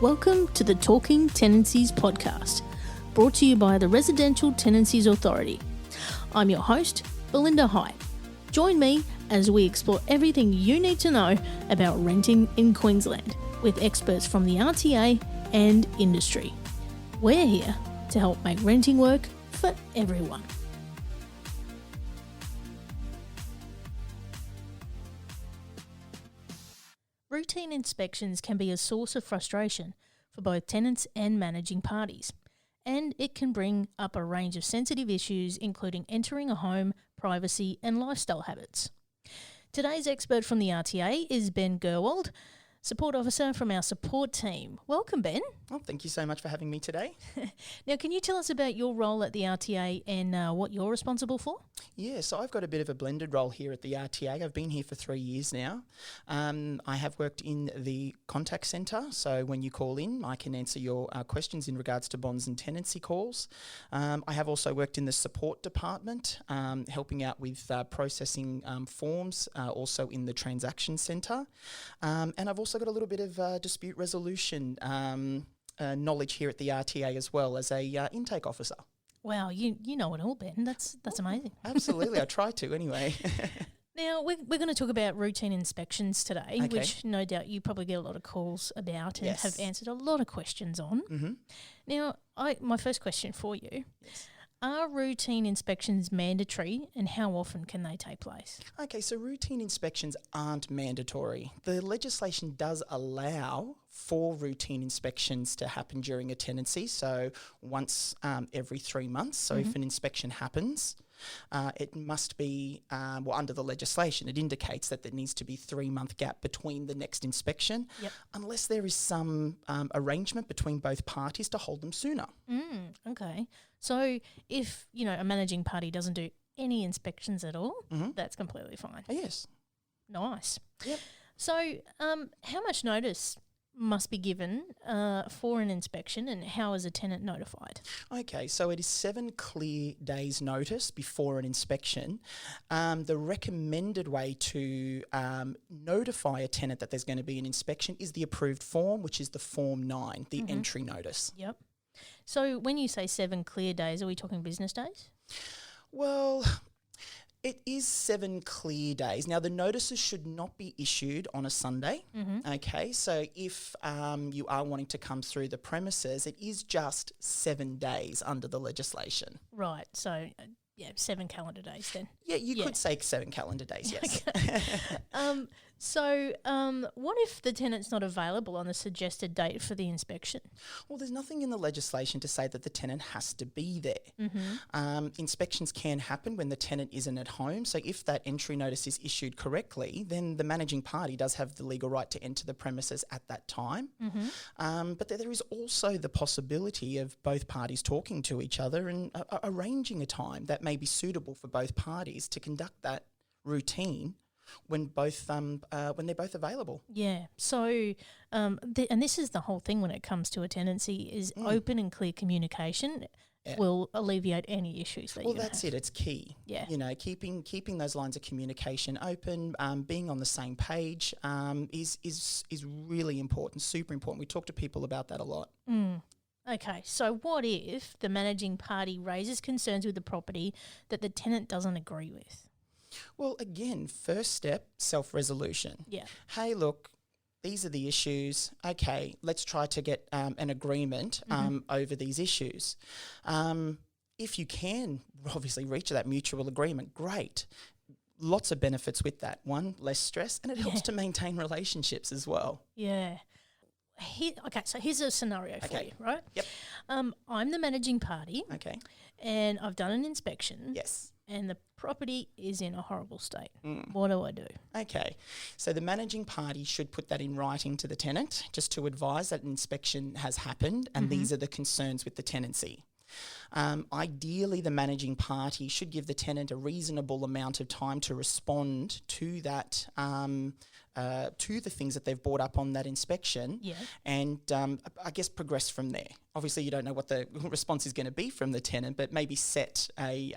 Welcome to the Talking Tenancies podcast, brought to you by the Residential Tenancies Authority. I'm your host, Belinda High. Join me as we explore everything you need to know about renting in Queensland with experts from the RTA and industry. We're here to help make renting work for everyone. Routine inspections can be a source of frustration for both tenants and managing parties, and it can bring up a range of sensitive issues including entering a home, privacy and lifestyle habits. Today's expert from the RTA is Ben Gerwald, Support Officer from our support team. Welcome, Ben. Oh, thank you so much for having me today. Now, can you tell us about your role at the RTA and what you're responsible for? Yeah, so I've got a bit of a blended role here at the RTA. I've been here for 3 years now. I have worked in the contact centre, so when you call in, I can answer your questions in regards to bonds and tenancy calls. I have also worked in the support department, helping out with processing forms, also in the transaction centre. And I've also got a little bit of dispute resolution knowledge here at the RTA as well as a intake officer. Wow, you know it all, Ben. That's amazing. Absolutely, I try to anyway. Now, we're going to talk about routine inspections today, Okay. which no doubt you probably get a lot of calls about and Yes. have answered a lot of questions on. Mm-hmm. Now, my first question for you, Yes. are routine inspections mandatory and how often can they take place? Okay, so routine inspections aren't mandatory. The legislation does allow for routine inspections to happen during a tenancy, so once every 3 months. So if an inspection happens, it must be, under the legislation, it indicates that there needs to be 3-month gap between the next inspection, unless there is some arrangement between both parties to hold them sooner. Okay. So if, a managing party doesn't do any inspections at all, that's completely fine. Oh, yes. Nice. Yep. So how much notice must be given for an inspection and how is a tenant notified? Okay, so it is 7 clear days notice before an inspection. The recommended way to notify a tenant that there's going to be an inspection is the approved form, which is the Form 9, the entry notice. Yep. So when you say 7 clear days, are we talking business days? Well, it is 7 clear days. Now, the notices should not be issued on a Sunday. Okay, so if you are wanting to come through the premises, it is just 7 days under the legislation. Right. So, 7 calendar days then. Yeah, you could say 7 calendar days, yes. So what if the tenant's not available on the suggested date for the inspection? Well, there's nothing in the legislation to say that the tenant has to be there. Inspections can happen when the tenant isn't at home. So if that entry notice is issued correctly, then the managing party does have the legal right to enter the premises at that time. But there is also the possibility of both parties talking to each other and arranging a time that may be suitable for both parties to conduct that routine when they're both available. Yeah. So, and this is the whole thing when it comes to a tenancy is open and clear communication will alleviate any issues that Well, you're that's it. It's key. Yeah. Keeping those lines of communication open, being on the same page is really important, super important. We talk to people about that a lot. Okay, so what if the managing party raises concerns with the property that the tenant doesn't agree with? Well, again, first step, self-resolution. Yeah. Hey, look, these are the issues. Okay, let's try to get an agreement over these issues. If you can obviously reach that mutual agreement, great. Lots of benefits with that. One, less stress, and it helps to maintain relationships as well. Yeah. So here's a scenario for you, right? Yep. I'm the managing party. Okay. And I've done an inspection. Yes. And the property is in a horrible state. What do I do? Okay, so the managing party should put that in writing to the tenant just to advise that an inspection has happened and these are the concerns with the tenancy. Ideally, the managing party should give the tenant a reasonable amount of time to respond to that, to the things that they've brought up on that inspection, and I guess progress from there. Obviously, you don't know what the response is going to be from the tenant, but maybe set a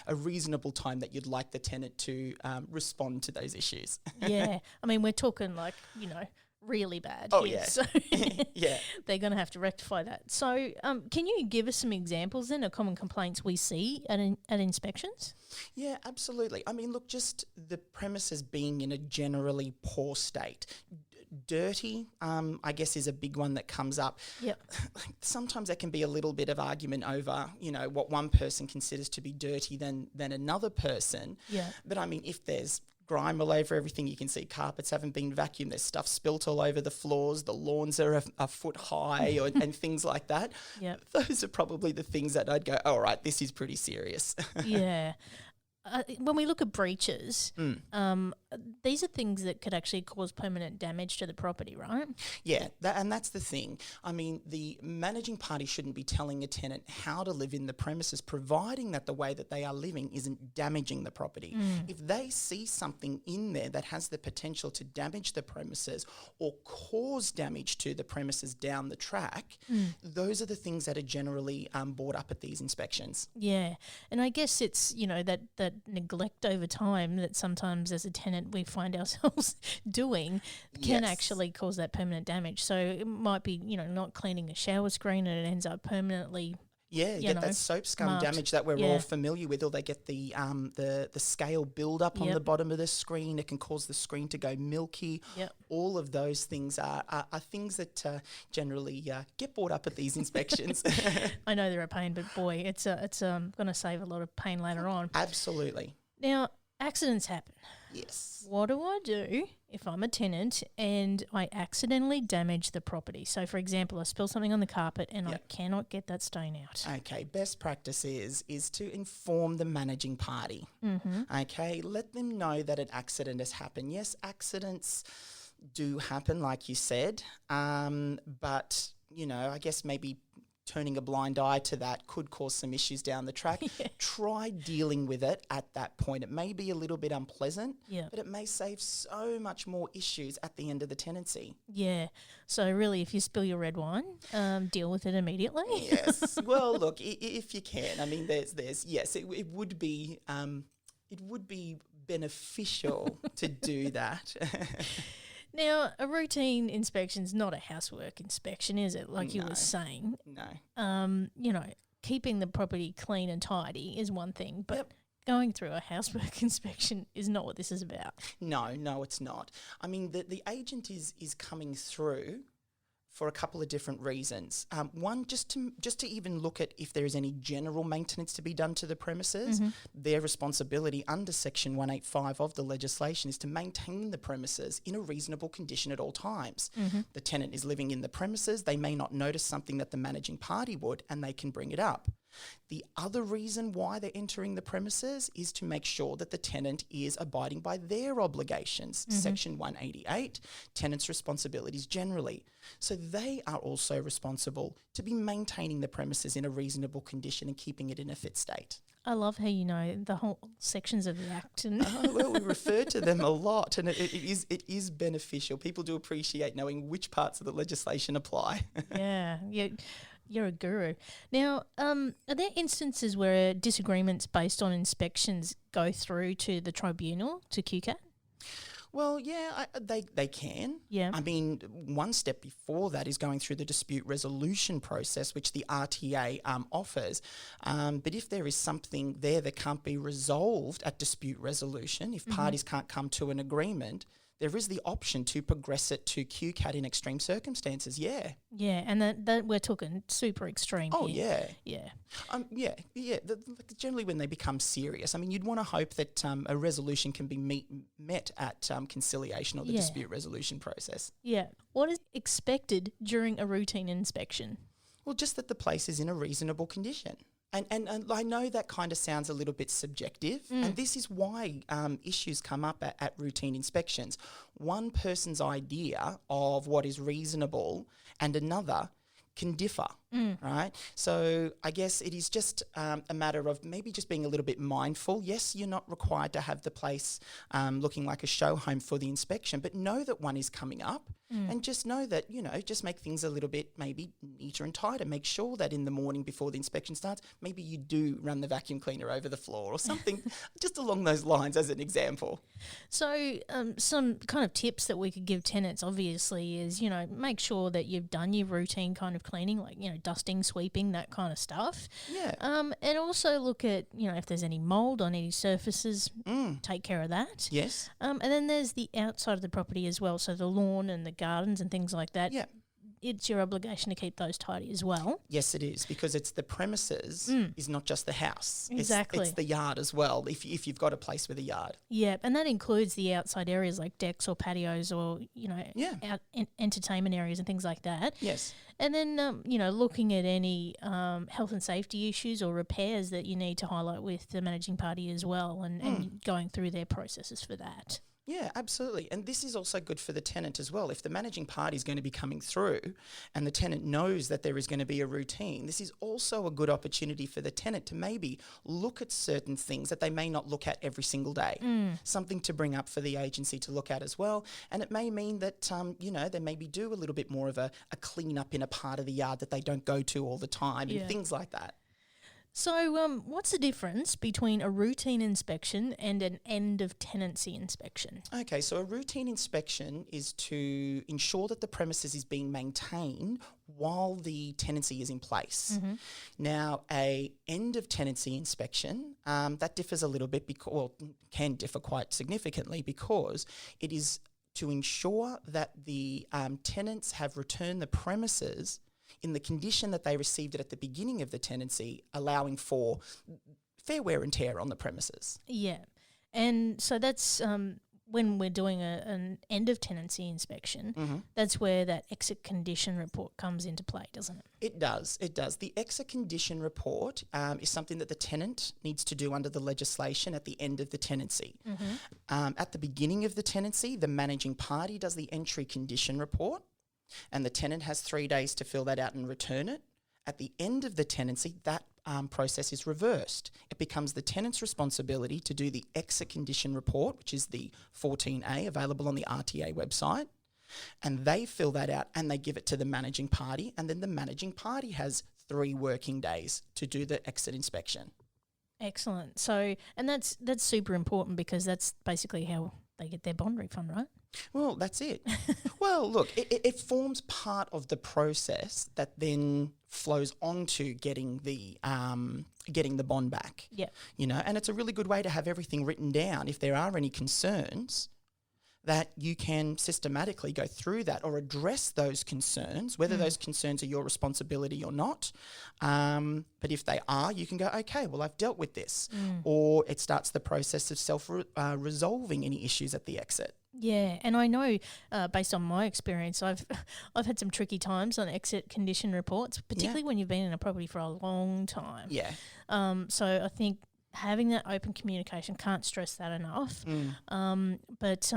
reasonable time that you'd like the tenant to respond to those issues. Yeah, I mean, we're talking like, really bad. Oh, here. yeah. So Yeah. they're going to have to rectify that. So can you give us some examples then of common complaints we see at inspections? Yeah, absolutely. I mean, look, just the premises being in a generally poor state. Dirty, I guess, is a big one that comes up. Yep. Sometimes there can be a little bit of argument over, what one person considers to be dirty than another person. Yeah. But I mean, if there's grime all over everything, you can see carpets haven't been vacuumed, there's stuff spilt all over the floors, the lawns are a foot high and things like that. Yep. Those are probably the things that I'd go, all right, this is pretty serious. Yeah. When we look at breaches, these are things that could actually cause permanent damage to the property, right? Yeah, and that's the thing. I mean, the managing party shouldn't be telling a tenant how to live in the premises, providing that the way that they are living isn't damaging the property. If they see something in there that has the potential to damage the premises or cause damage to the premises down the track, those are the things that are generally brought up at these inspections. Yeah, and I guess it's, that neglect over time that sometimes as a tenant we find ourselves doing can actually cause that permanent damage. So it might be, not cleaning a shower screen and it ends up permanently. Yeah, you get that soap scum marked. damage that we're all familiar with, or they get the scale build up on the bottom of the screen. It can cause the screen to go milky. Yep. All of those things are things that generally get brought up at these inspections. I know they're a pain, but boy, it's going to save a lot of pain later on. Absolutely. Now, accidents happen. Yes. What do I do if I'm a tenant and I accidentally damage the property? So, for example, I spill something on the carpet and I cannot get that stain out. Okay, best practice is to inform the managing party. Okay, let them know that an accident has happened. Yes, accidents do happen, like you said, but, I guess maybe turning a blind eye to that could cause some issues down the track. Try dealing with it at that point. It may be a little bit unpleasant, but it may save so much more issues at the end of the tenancy. Yeah. So really, if you spill your red wine, deal with it immediately. Yes. Well, look, if you can. I mean, there's yes, it would be beneficial to do that. Now, a routine inspection's not a housework inspection, is it? Like you were saying. No. Keeping the property clean and tidy is one thing, but going through a housework inspection is not what this is about. No, it's not. I mean, the agent is coming through for a couple of different reasons. One, just to even look at if there is any general maintenance to be done to the premises. Their responsibility under Section 185 of the legislation is to maintain the premises in a reasonable condition at all times. The tenant is living in the premises, they may not notice something that the managing party would, and they can bring it up. The other reason why they're entering the premises is to make sure that the tenant is abiding by their obligations. Section 188, tenants' responsibilities generally. So they are also responsible to be maintaining the premises in a reasonable condition and keeping it in a fit state. I love how you know the whole sections of the Act. And well, we refer to them a lot, and it is beneficial. People do appreciate knowing which parts of the legislation apply. Yeah. You're a guru. Now, are there instances where disagreements based on inspections go through to the tribunal, to QCAT? Well, yeah, they can. Yeah. I mean, one step before that is going through the dispute resolution process, which the RTA offers. But if there is something there that can't be resolved at dispute resolution, if parties can't come to an agreement, there is the option to progress it to QCAT in extreme circumstances, Yeah, and that we're talking super extreme here. Yeah. Generally when they become serious, I mean, you'd want to hope that a resolution can be met at conciliation or the dispute resolution process. Yeah. What is expected during a routine inspection? Well, just that the place is in a reasonable condition. And I know that kind of sounds a little bit subjective, and this is why issues come up at routine inspections. One person's idea of what is reasonable and another can differ. right? So I guess it is just a matter of maybe just being a little bit mindful. Yes, you're not required to have the place looking like a show home for the inspection, but know that one is coming up and just know that, just make things a little bit maybe neater and tighter. Make sure that in the morning before the inspection starts, maybe you do run the vacuum cleaner over the floor or something just along those lines as an example. So some kind of tips that we could give tenants obviously is, make sure that you've done your routine kind of cleaning, like, dusting, sweeping, that kind of stuff. Yeah. And also look at, if there's any mould on any surfaces, take care of that. Yes. And then there's the outside of the property as well, so the lawn and the gardens and things like that. Yeah. It's your obligation to keep those tidy as well. Yes, it is, because it's the premises is not just the house. Exactly. It's the yard as well, if you've got a place with a yard. Yeah, and that includes the outside areas like decks or patios or, entertainment areas and things like that. Yes. And then, looking at any health and safety issues or repairs that you need to highlight with the managing party as well and going through their processes for that. Yeah, absolutely. And this is also good for the tenant as well. If the managing party is going to be coming through and the tenant knows that there is going to be a routine, this is also a good opportunity for the tenant to maybe look at certain things that they may not look at every single day. Something to bring up for the agency to look at as well. And it may mean that, they maybe do a little bit more of a clean up in a part of the yard that they don't go to all the time and things like that. So what's the difference between a routine inspection and an end of tenancy inspection? Okay, so a routine inspection is to ensure that the premises is being maintained while the tenancy is in place. Now, a end of tenancy inspection, that differs a little bit, can differ quite significantly, because it is to ensure that the tenants have returned the premises in the condition that they received it at the beginning of the tenancy, allowing for fair wear and tear on the premises. Yeah. And so that's when we're doing an end of tenancy inspection, that's where that exit condition report comes into play, doesn't it? It does. The exit condition report is something that the tenant needs to do under the legislation at the end of the tenancy. At the beginning of the tenancy, the managing party does the entry condition report, and the tenant has 3 days to fill that out and return it. At the end of the tenancy, that process is reversed. It becomes the tenant's responsibility to do the exit condition report, which is the 14A, available on the RTA website, and they fill that out and they give it to the managing party, and then the managing party has 3 working days to do the exit inspection. Excellent. So, and that's super important, because that's basically how they get their bond refund, right? Well, that's it. Well, look, it forms part of the process that then flows on to getting the bond back. Yeah. And it's a really good way to have everything written down. If there are any concerns, that you can systematically go through that or address those concerns, whether those concerns are your responsibility or not. But if they are, you can go, okay, well, I've dealt with this. Or it starts the process of resolving any issues at the exit. Yeah, and I know based on my experience, I've had some tricky times on exit condition reports, particularly when you've been in a property for a long time. Yeah. So I think having that open communication, can't stress that enough. But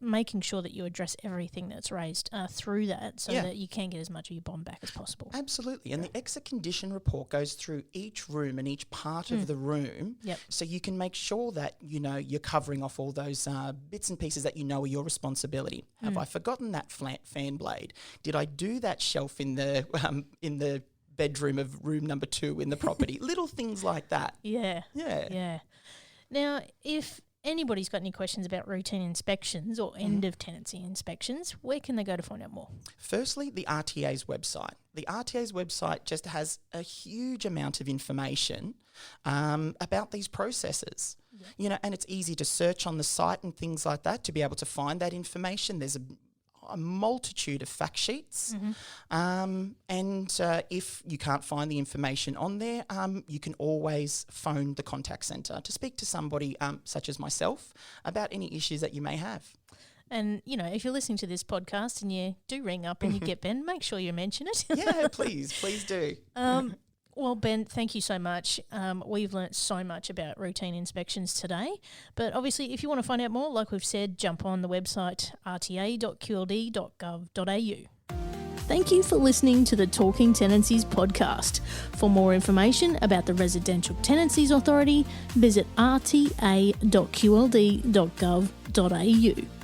making sure that you address everything that's raised through that, so that you can get as much of your bond back as possible. Absolutely. And the exit condition report goes through each room and each part of the room, so you can make sure that you're covering off all those bits and pieces that are your responsibility. Have I forgotten that fan blade? Did I do that shelf in the bedroom of room number 2 in the property? Little things like that. Yeah. Now, if anybody's got any questions about routine inspections or end of tenancy inspections, where can they go to find out more? Firstly, the RTA's website. The RTA's website just has a huge amount of information about these processes. And it's easy to search on the site and things like that to be able to find that information. There's a multitude of fact sheets, and if you can't find the information on there, you can always phone the contact centre to speak to somebody such as myself about any issues that you may have. And, if you're listening to this podcast and you do ring up and you get Ben, make sure you mention it. Yeah, please do. Well, Ben, thank you so much. We've learnt so much about routine inspections today. But obviously, if you want to find out more, like we've said, jump on the website rta.qld.gov.au. Thank you for listening to the Talking Tenancies podcast. For more information about the Residential Tenancies Authority, visit rta.qld.gov.au.